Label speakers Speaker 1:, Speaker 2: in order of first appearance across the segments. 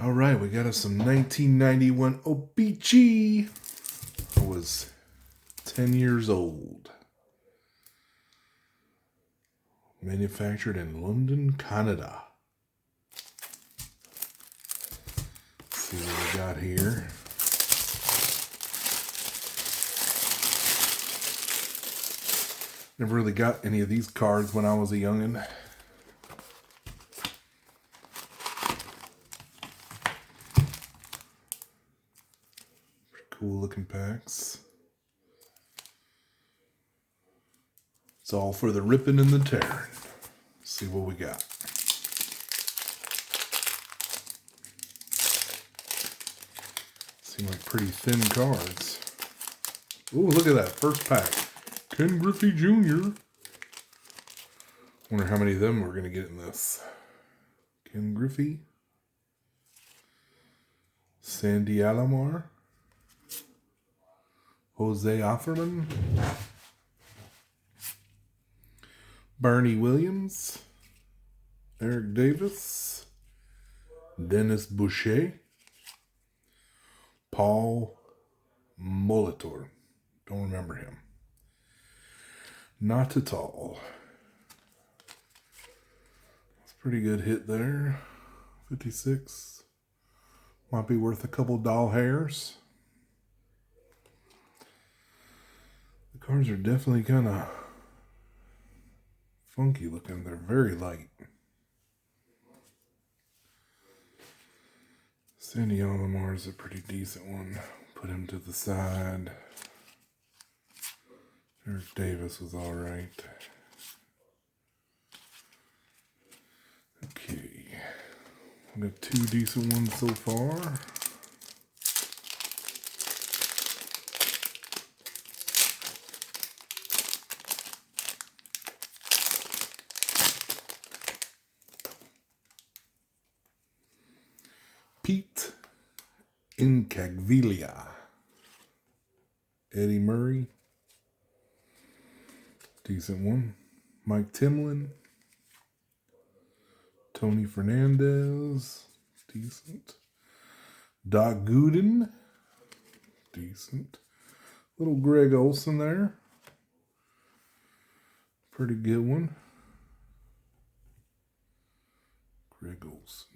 Speaker 1: All right, we got us some 1991 O-Pee-Chee. I was 10 years old. Manufactured in London, Canada. Let's see what we got here. Never really got any of these cards when I was a youngin'. Cool looking packs. It's all for the ripping and the tearing. Let's see what we got. Seem like pretty thin cards. Ooh, look at that. First pack. Ken Griffey Jr. Wonder how many of them we're going to get in this. Ken Griffey. Sandy Alomar. Jose Offerman. Barney Williams. Eric Davis. Dennis Boucher. Paul Molitor. Don't remember him. Not at all. That's a pretty good hit there. 56. Might be worth a couple doll hairs. The cards are definitely kind of funky looking. They're very light. Sandy Alomar is a pretty decent one. Put him to the side. Eric Davis was all right. Okay. We got two decent ones so far. Pete Incagviglia. Eddie Murray. Decent one. Mike Timlin. Tony Fernandez. Decent. Doc Gooden. Decent. Little Greg Olson there. Pretty good one. Greg Olson.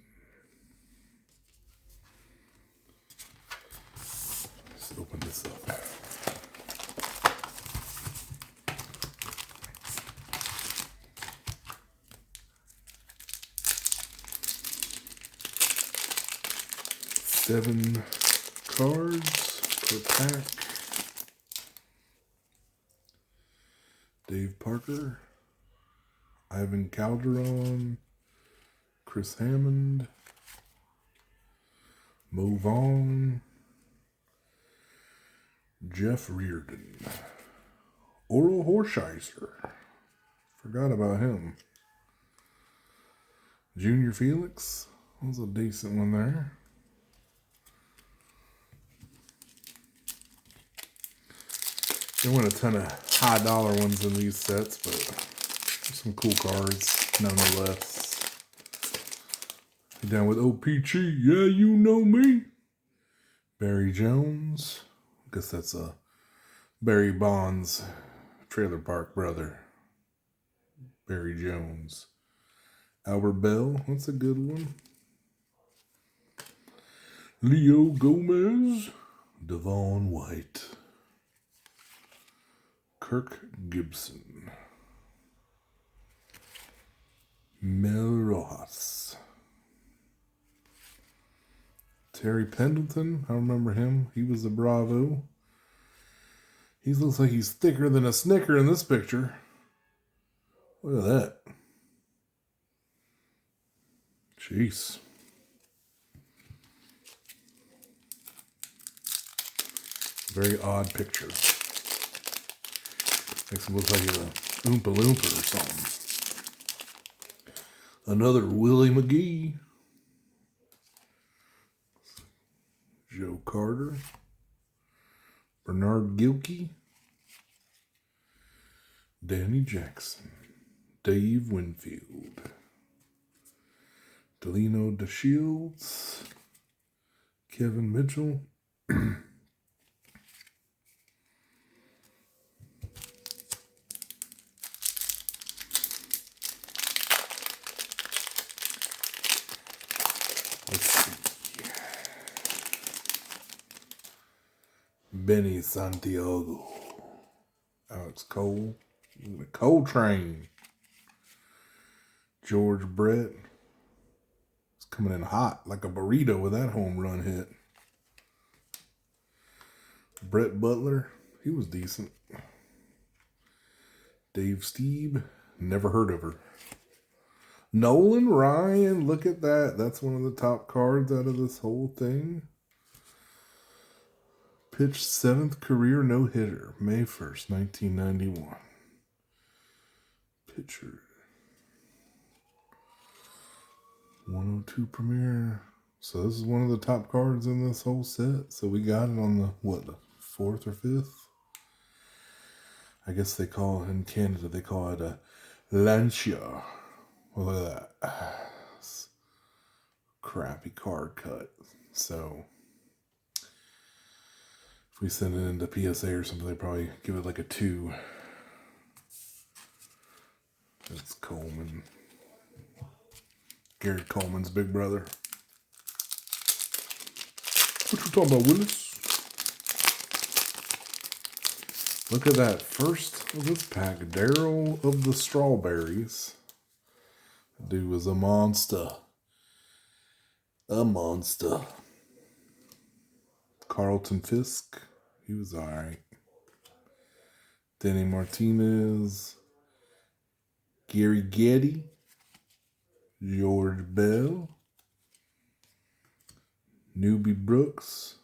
Speaker 1: Let's open this up. Seven cards per pack. Dave Parker, Ivan Calderon, Chris Hammond, Mo Vaughn, Jeff Reardon, Oral Horsheiser. Forgot about him. Junior Felix. That was a decent one there. There weren't a ton of high dollar ones in these sets, but some cool cards nonetheless. Down with O-Pee-Chee, yeah, you know me. Barry Jones. I guess that's Barry Bonds' trailer park brother. Barry Jones. Albert Bell, that's a good one. Leo Gomez. Devon White. Kirk Gibson. Mel Rojas. Terry Pendleton. I remember him. He was a Bravo. He looks like he's thicker than a Snicker in this picture. Look at that. Jeez. Very odd picture. Makes him look like he's a Oompa Loompa or something. Another Willie McGee. Joe Carter. Bernard Gilkey. Danny Jackson. Dave Winfield. Delino DeShields. Kevin Mitchell. Let's see. Benny Santiago. Alex Cole. The Cole Train. George Brett. It's coming in hot like a burrito with that home run hit. Brett Butler. He was decent. Dave Steeb. Never heard of her. Nolan Ryan. Look at that. That's one of the top cards out of this whole thing. Pitched 7th career no-hitter, May 1st, 1991. Pitcher. 102 premiere. So this is one of the top cards in this whole set. So we got it on the, what, the 4th or 5th? I guess they call it, in Canada, they call it a Lancia. Well, look at that. Crappy card cut. So if we send it into PSA or something, they probably give it like a 2. That's Coleman. Gary Coleman's big brother. What you talking about, Willis? Look at that. First of this pack, Daryl of the Strawberries. Dude was a monster. A monster. Carlton Fisk. He was alright. Danny Martinez. Gary Getty. George Bell. Newbie Brooks.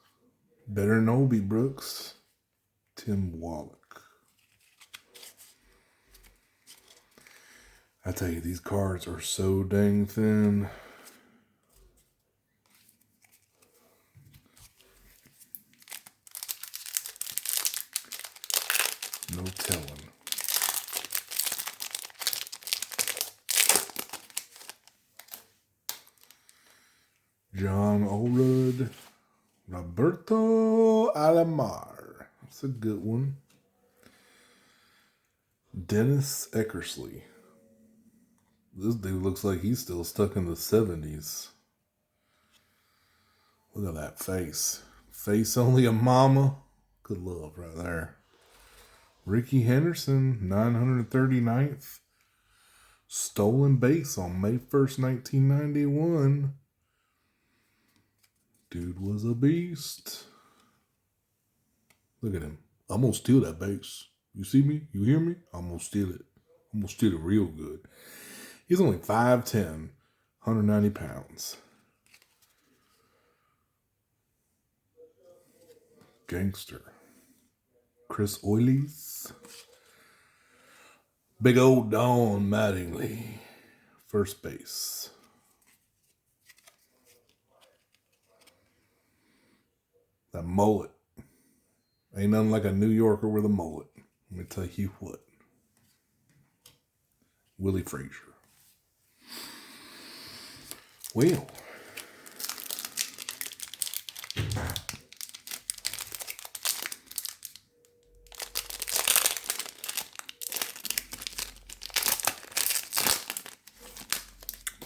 Speaker 1: Better than O-Pee Brooks. Tim Wallach. I tell you, these cards are so dang thin. No telling. John Orud. Roberto Alomar. That's a good one. Dennis Eckersley. This dude looks like he's still stuck in the 70s. Look at that face. Face only a mama. Good love right there. Ricky Henderson, 939th. Stolen base on May 1st, 1991. Dude was a beast. Look at him. I'm going to steal that base. You see me? You hear me? I'm going to steal it. I'm going to steal it real good. He's only 5'10", 190 pounds. Gangster. Chris Oilies. Big old Don Mattingly. First base. That mullet. Ain't nothing like a New Yorker with a mullet. Let me tell you what. Willie Frazier. Well.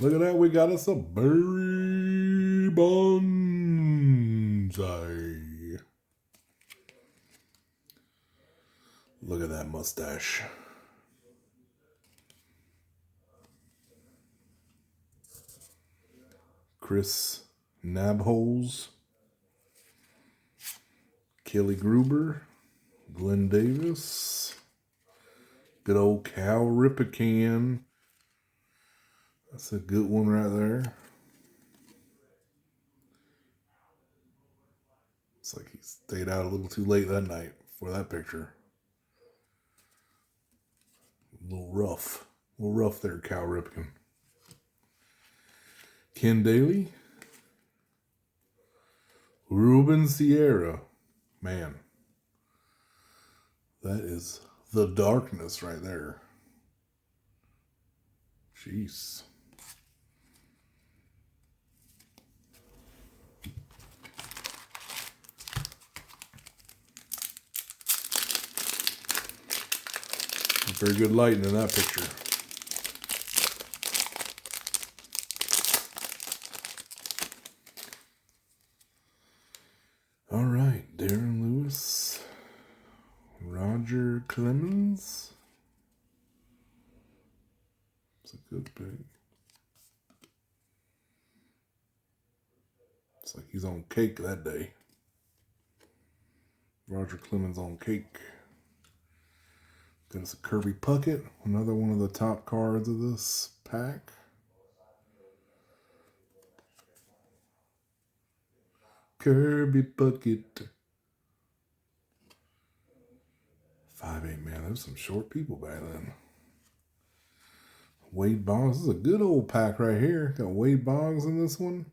Speaker 1: Look at that. We got us a Barry Bonds. Look at that mustache. Chris Nabholes. Kelly Gruber. Glenn Davis. Good old Cal Ripken. That's a good one right there. It's like he stayed out a little too late that night for that picture. A little rough. A little rough there, Cal Ripken. Ken Daly. Ruben Sierra. Man. That is the darkness right there. Jeez. Very good lighting in that picture. All right, Darren Lewis, Roger Clemens. It's a good pick. It's like he's on cake that day. Roger Clemens on cake. Got us a Kirby Puckett, another one of the top cards of this pack. Kirby Puckett. 5'8", man. There's some short people back then. Wade Boggs. This is a good old pack right here. Got Wade Boggs in this one.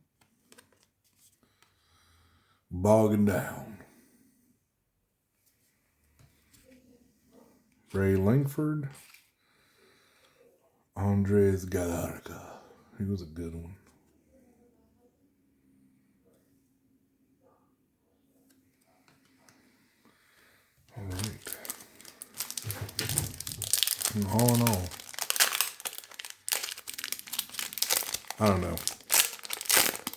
Speaker 1: Bogging down. Ray Langford. Andres Galarza. He was a good one. All right. And all in all, I don't know.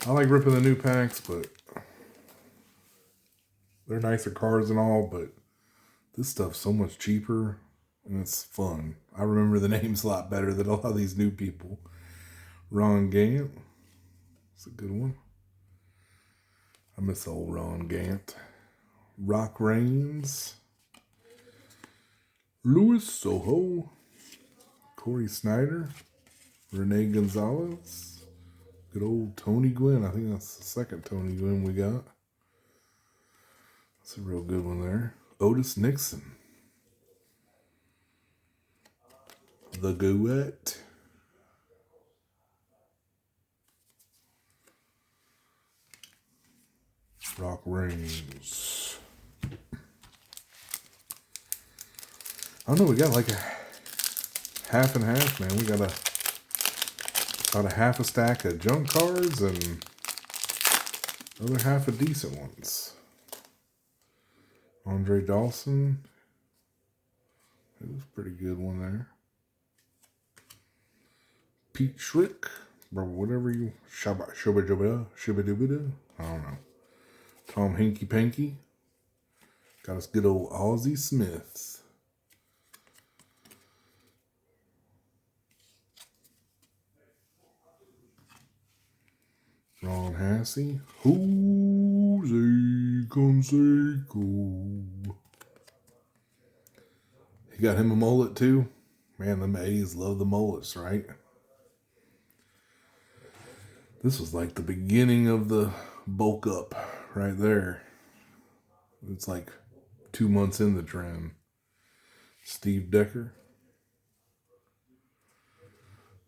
Speaker 1: I like ripping the new packs, but they're nicer cards and all, but this stuff's so much cheaper and it's fun. I remember the names a lot better than a lot of these new people. Ron Gant. It's a good one. I miss old Ron Gant. Rock Reigns. Luis Soho. Corey Snyder. Renee Gonzalez. Good old Tony Gwynn. I think that's the second Tony Gwynn we got. That's a real good one there. Otis Nixon. The Goet. Rock Reigns. I don't know, we got like a half and half, man. We got about a half a stack of junk cards and other half of decent ones. Andre Dawson. It was a pretty good one there. Pete Schrick. Bro, whatever you... Shabba Shibba I don't know. Tom Hinky Panky. Got us good old Ozzie Smiths. Ron Hassey. Jose Canseco. You got him a mullet too? Man, them A's love the mullets, right? This was like the beginning of the bulk up right there. It's like 2 months in the trend. Steve Decker.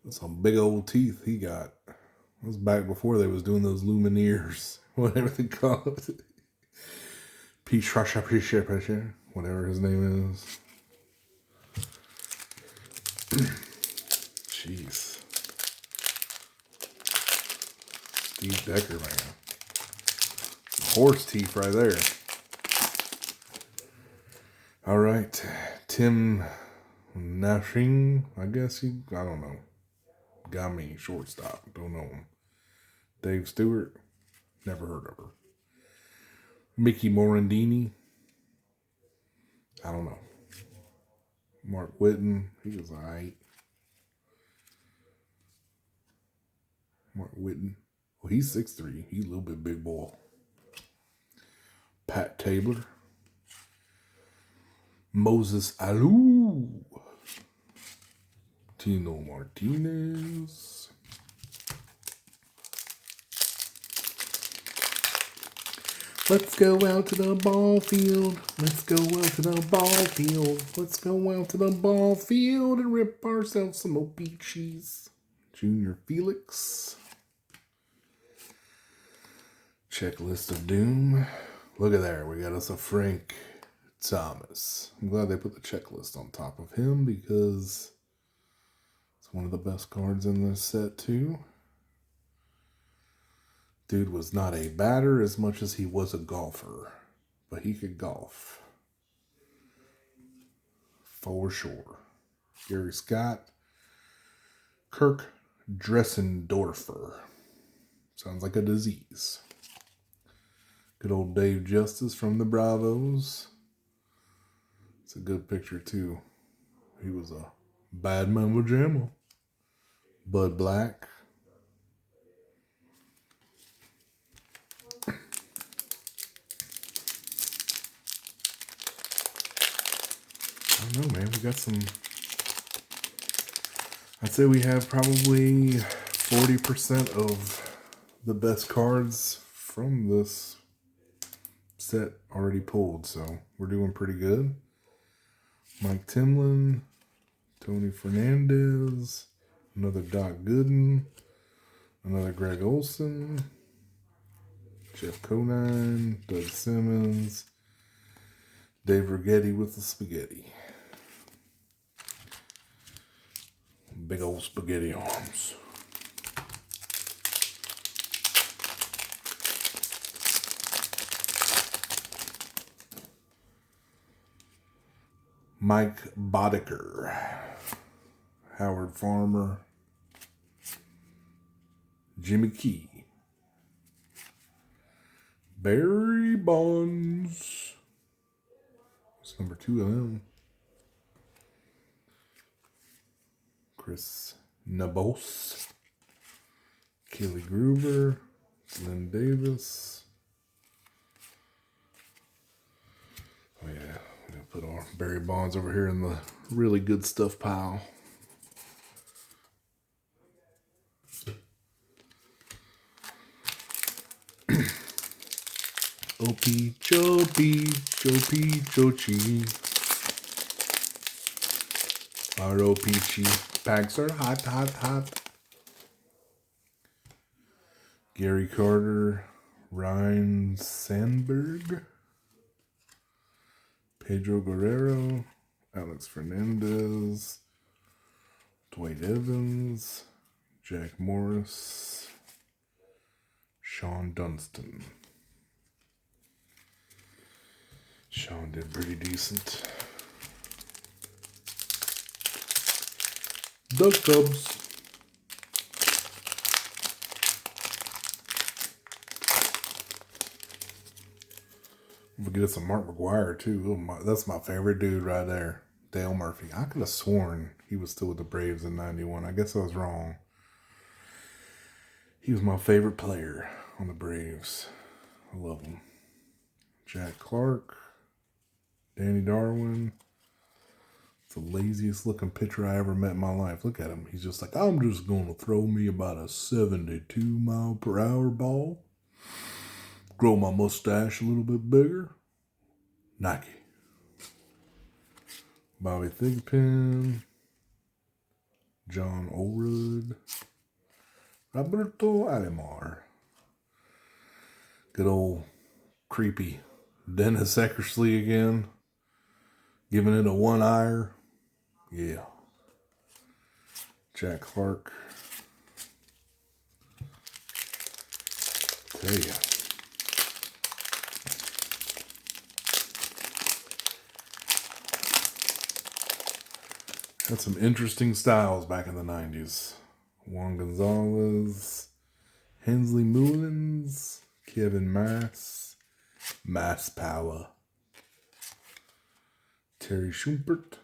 Speaker 1: That's some big old teeth he got. That was back before they was doing those Lumineers. Whatever they call it. Whatever his name is. Jeez. Steve Decker, man. Horse teeth right there. All right. Tim Nashing, I guess I don't know. Got me, shortstop. Don't know him. Dave Stewart, never heard of her. Mickey Morandini, I don't know. Mark Whitten, he was alright. Mark Whitten. Well, he's 6'3". He's a little bit big boy. Pat Tabler. Moses Alou. Tino Martinez. Let's go out to the ball field. Let's go out to the ball field. Let's go out to the ball field and rip ourselves some O-Pee-Chees. Junior Felix. Checklist of Doom. Look at there. We got us a Frank Thomas. I'm glad they put the checklist on top of him because it's one of the best cards in this set too. Dude was not a batter as much as he was a golfer, but he could golf. For sure. Gary Scott. Kirk Dressendorfer. Sounds like a disease. Good old Dave Justice from the Bravos. It's a good picture too. He was a bad mumbo jamma. Bud Black. I don't know, man. We got some. I'd say we have probably 40% of the best cards from this set already pulled, so we're doing pretty good. Mike Timlin, Tony Fernandez, another Doc Gooden, another Greg Olson, Jeff Conine, Doug Simmons, Dave Righetti with the spaghetti. Big old spaghetti arms. Mike Boddicker, Howard Farmer, Jimmy Key, Barry Bonds. That's number 2 of them. Chris Nabos, Kelly Gruber, Lynn Davis. Oh yeah, we're gonna put our Barry Bonds over here in the really good stuff pile. O-Pee-Chee. Our O-Pee-Chee packs are hot. Gary Carter, Ryan Sandberg, Pedro Guerrero, Alex Fernandez, Dwight Evans, Jack Morris, Sean Dunston. Sean did pretty decent. The Cubs. We'll get some Mark McGwire too. That's my favorite dude right there. Dale Murphy. I could have sworn he was still with the Braves in 91. I guess I was wrong. He was my favorite player on the Braves. I love him. Jack Clark. Danny Darwin. It's the laziest looking pitcher I ever met in my life. Look at him. He's just like, I'm just going to throw me about a 72 mile per hour ball. Grow my mustache a little bit bigger. Nike. Bobby Thigpen. John Orud. Roberto Alomar. Good old creepy Dennis Eckersley again. Giving it a one-eye. Yeah. Jack Clark. Tell ya. Had some interesting styles back in the 90s. Juan Gonzalez, Hensley Mullins, Kevin Mass, Mass Power, Terry Schumpert.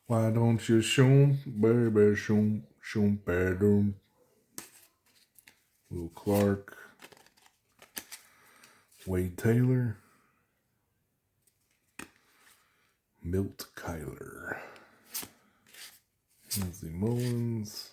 Speaker 1: Why don't you shoom, baby, shoom, bedroom. Will Clark, Wade Taylor, Milt Kyler, Hensley Mullins,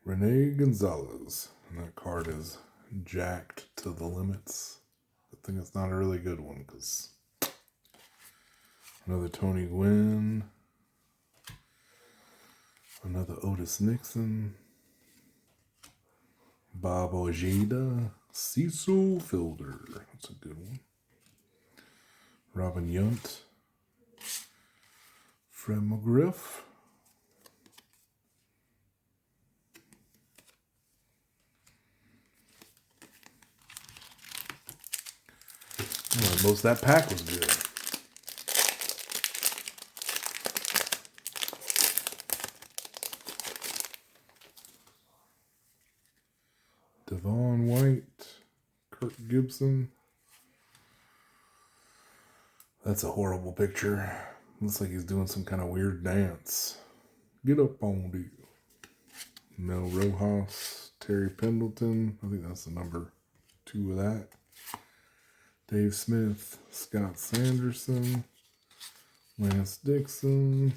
Speaker 1: Rene Gonzalez. And that card is jacked to the limits. I think it's not a really good one because another Tony Gwynn, another Otis Nixon, Bob Ojeda, Cecil Fielder. That's a good one. Robin Yount, Fred McGriff. Well, most of that pack was good. Devon White, Kirk Gibson. That's a horrible picture. Looks like he's doing some kind of weird dance. Get up on you. Mel Rojas, Terry Pendleton. I think that's the number 2 of that. Dave Smith, Scott Sanderson, Lance Dixon.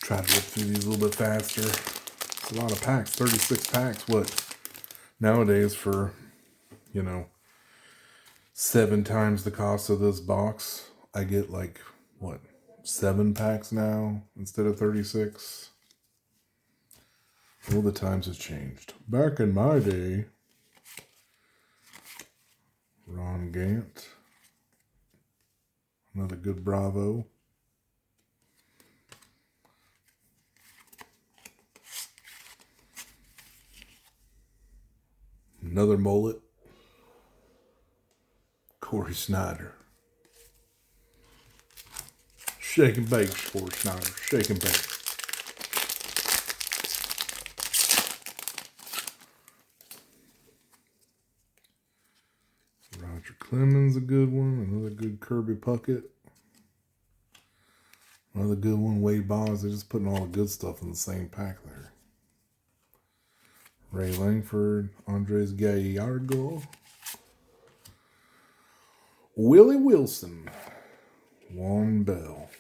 Speaker 1: Try to look through these a little bit faster. It's a lot of packs, 36 packs. What? Nowadays for, 7 times the cost of this box, I get like, 7 packs now instead of 36? Well, the times have changed. Back in my day, Ron Gant, another good Bravo. Another mullet, Corey Snyder. Shake and bake, Corey Snyder. Shake and bake. Roger Clemens, a good one. Another good Kirby Puckett. Another good one, Wade Boggs. They're just putting all the good stuff in the same pack there. Ray Langford, Andres Gallardo, Willie Wilson, Juan Bell.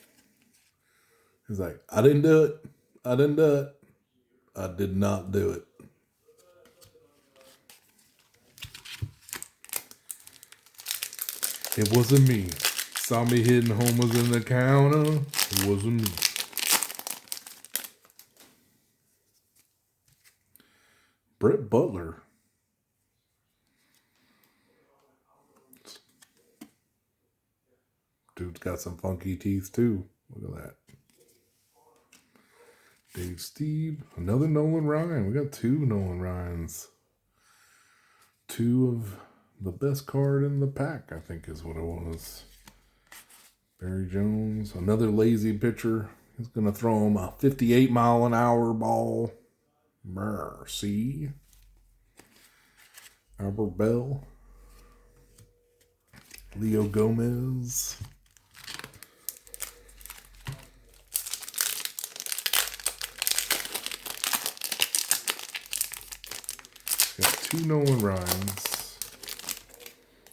Speaker 1: He's like, I didn't do it. I didn't do it. I did not do it. It wasn't me. Saw me hitting homers in the counter. It wasn't me. Brett Butler. Dude's got some funky teeth too. Look at that. Dave Steve. Another Nolan Ryan. We got 2 Nolan Ryans. 2 of the best card in the pack, I think is what it was. Barry Jones. Another lazy pitcher. He's going to throw him a 58-mile-an-hour ball. Mercy. Albert Bell. Leo Gomez. Got 2 Nolan Ryans.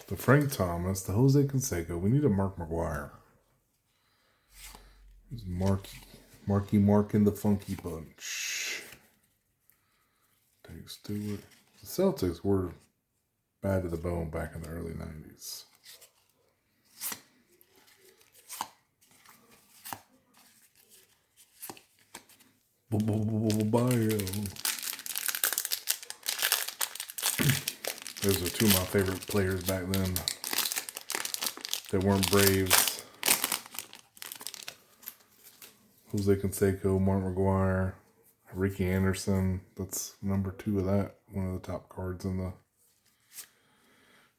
Speaker 1: The Frank Thomas. The Jose Canseco. We need a Mark McGwire. There's Marky Mark in the Funky Bunch. Dave Stewart. The Celtics were bad to the bone back in the early 90s. Bio. Those are 2 of my favorite players back then. They weren't Braves. Jose Canseco, Mark McGwire, Ricky Anderson. That's number 2 of that. One of the top cards in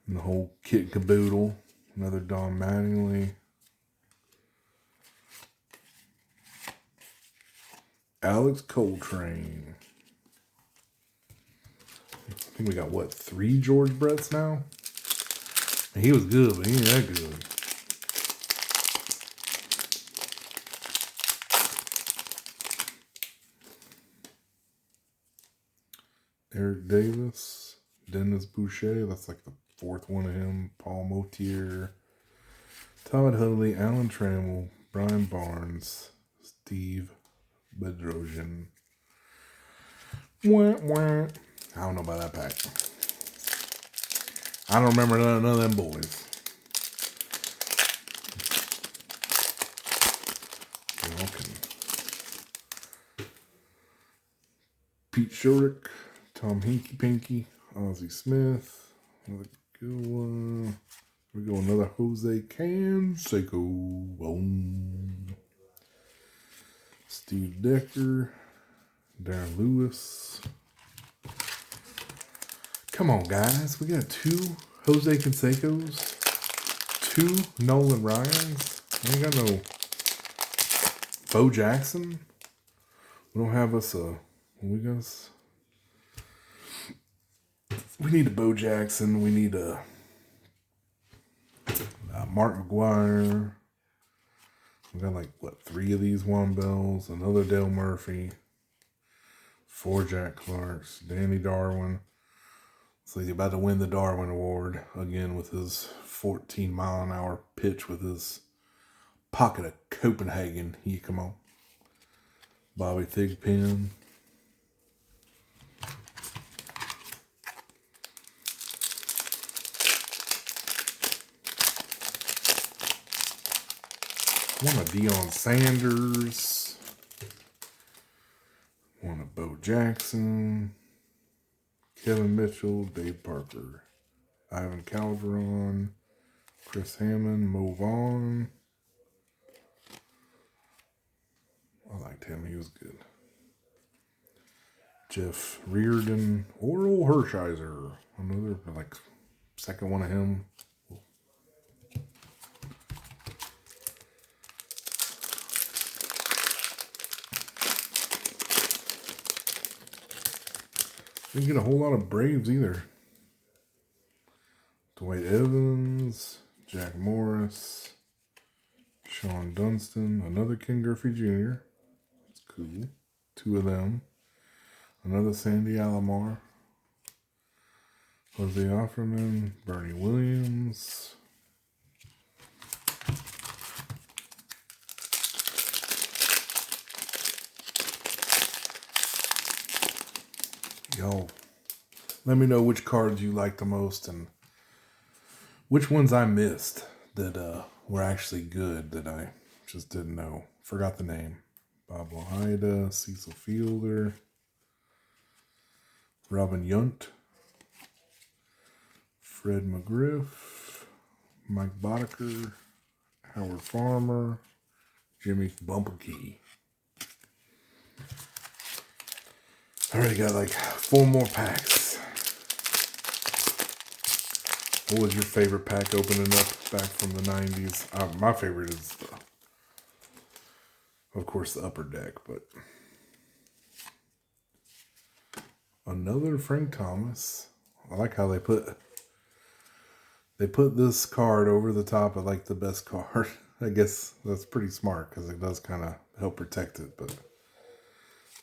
Speaker 1: the whole kit and caboodle. Another Don Mattingly. Alex Coltrane. I think we got, 3 George Bretts now? And he was good, but he ain't that good. Eric Davis, Dennis Boucher, that's like the 4th one of him. Paul Motier, Todd Hundley, Alan Trammell, Brian Barnes, Steve Bedrosian. Wah, wah. I don't know about that pack. I don't remember none of them boys. Pete Shurik, Tom Hinky Pinky, Ozzie Smith, another good one. We go another Jose Canseco. Boom. Steve Decker. Darren Lewis. Come on, guys. We got 2 Jose Cansecos. 2 Nolan Ryans. We ain't got no Bo Jackson. We don't have us a... We need a Bo Jackson. We need a Mark McGuire. We got like, what, 3 of these Juan Bells. Another Dale Murphy. 4 Jack Clarks. Danny Darwin. So he's about to win the Darwin Award again with his 14-mile-an-hour pitch with his pocket of Copenhagen. Come on. Bobby Thigpen. Want a Deion Sanders. Want a Bo Jackson. Kevin Mitchell. Dave Parker. Ivan Calderon. Chris Hammond. Mo Vaughn. I liked him. He was good. Jeff Reardon. Oral Hershiser. Another, like, second one of him. Didn't get a whole lot of Braves either. Dwight Evans, Jack Morris, Sean Dunston, another Ken Griffey Jr. That's cool. 2 of them. Another Sandy Alomar. Jose Offerman, Bernie Williams. Yo, let me know which cards you like the most and which ones I missed that were actually good that I just didn't know. Forgot the name. Bob Ojeda, Cecil Fielder, Robin Yount, Fred McGriff, Mike Boddicker, Howard Farmer, Jimmy Bumpkey. I already got like 4 more packs. What was your favorite pack opening up back from the 90s? My favorite is, of course, the Upper Deck, but another Frank Thomas. I like how they put this card over the top of like the best card. I guess that's pretty smart because it does kind of help protect it, but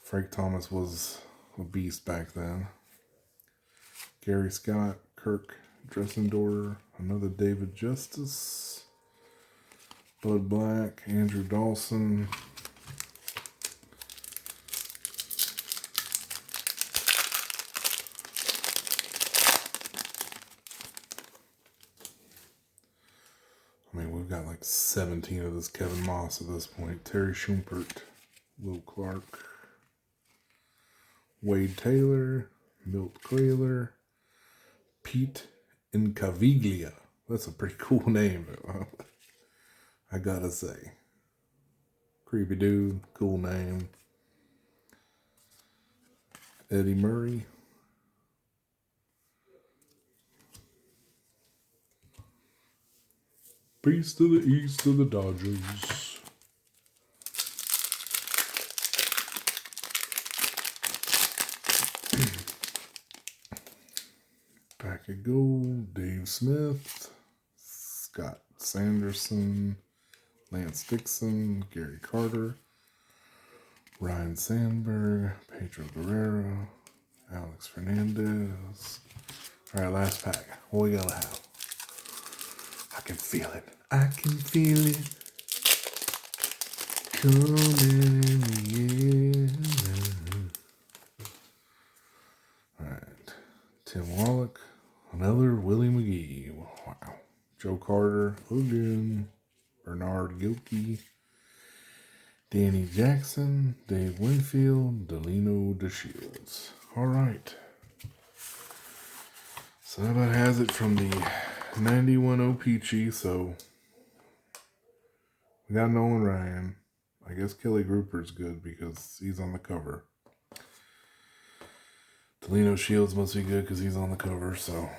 Speaker 1: Frank Thomas was a beast back then. Gary Scott, Kirk Dressendorfer, another David Justice, Bud Black, Andrew Dawson. I mean, we've got like 17 of this Kevin Moss at this point. Terry Schumpert, Will Clark, Wade Taylor, Milt Crayler, Pete Incaviglia. That's a pretty cool name, I gotta say. Creepy dude, cool name. Eddie Murray. Peace to the east of the Dodgers. Pack of gold, Dave Smith, Scott Sanderson, Lance Dixon, Gary Carter, Ryan Sandberg, Pedro Guerrero, Alex Fernandez. All right, last pack. What we gotta have? I can feel it. I can feel it coming in the air. All right, Tim Wallach. Another Willie McGee. Wow. Joe Carter. Hogan. Bernard Gilkey. Danny Jackson. Dave Winfield. Delino DeShields. All right. So that about has it from the 91 O-Pee-Chee, so we got Nolan Ryan. I guess Kelly Grouper's good because he's on the cover. Delino Shields must be good because he's on the cover, so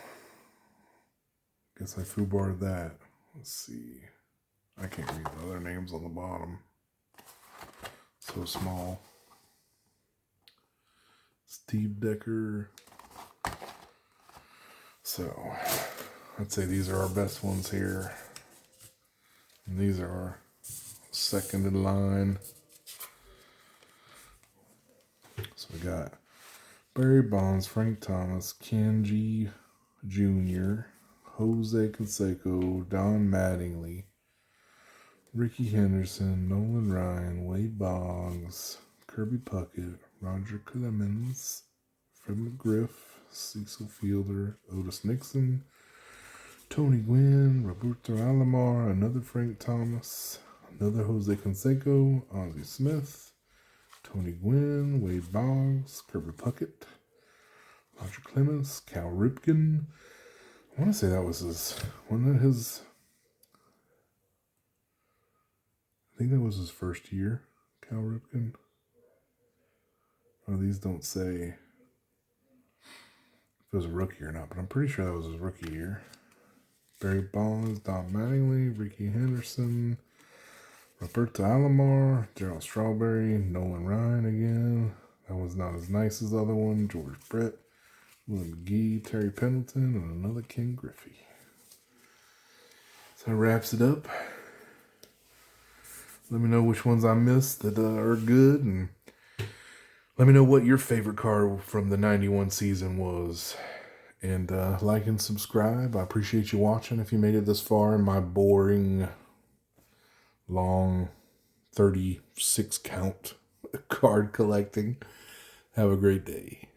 Speaker 1: guess I foobarred that. Let's see. I can't read the other names on the bottom. So small. Steve Decker. So I'd say these are our best ones here. And these are our second in line. So we got Barry Bonds, Frank Thomas, Kenji Jr., Jose Canseco, Don Mattingly, Ricky Henderson, Nolan Ryan, Wade Boggs, Kirby Puckett, Roger Clemens, Fred McGriff, Cecil Fielder, Otis Nixon, Tony Gwynn, Roberto Alomar, another Frank Thomas, another Jose Canseco, Ozzie Smith, Tony Gwynn, Wade Boggs, Kirby Puckett, Roger Clemens, Cal Ripken. I want to say that was his, I think that was his first year, Cal Ripken. Oh, these don't say if it was a rookie or not, but I'm pretty sure that was his rookie year. Barry Bonds, Don Mattingly, Ricky Henderson, Roberto Alomar, Gerald Strawberry, Nolan Ryan again. That one's not as nice as the other one. George Brett, Willie McGee, Terry Pendleton, and another Ken Griffey. So that wraps it up. Let me know which ones I missed that are good, and let me know what your favorite card from the 91 season was. And like and subscribe. I appreciate you watching if you made it this far in my boring, long, 36 count card collecting. Have a great day.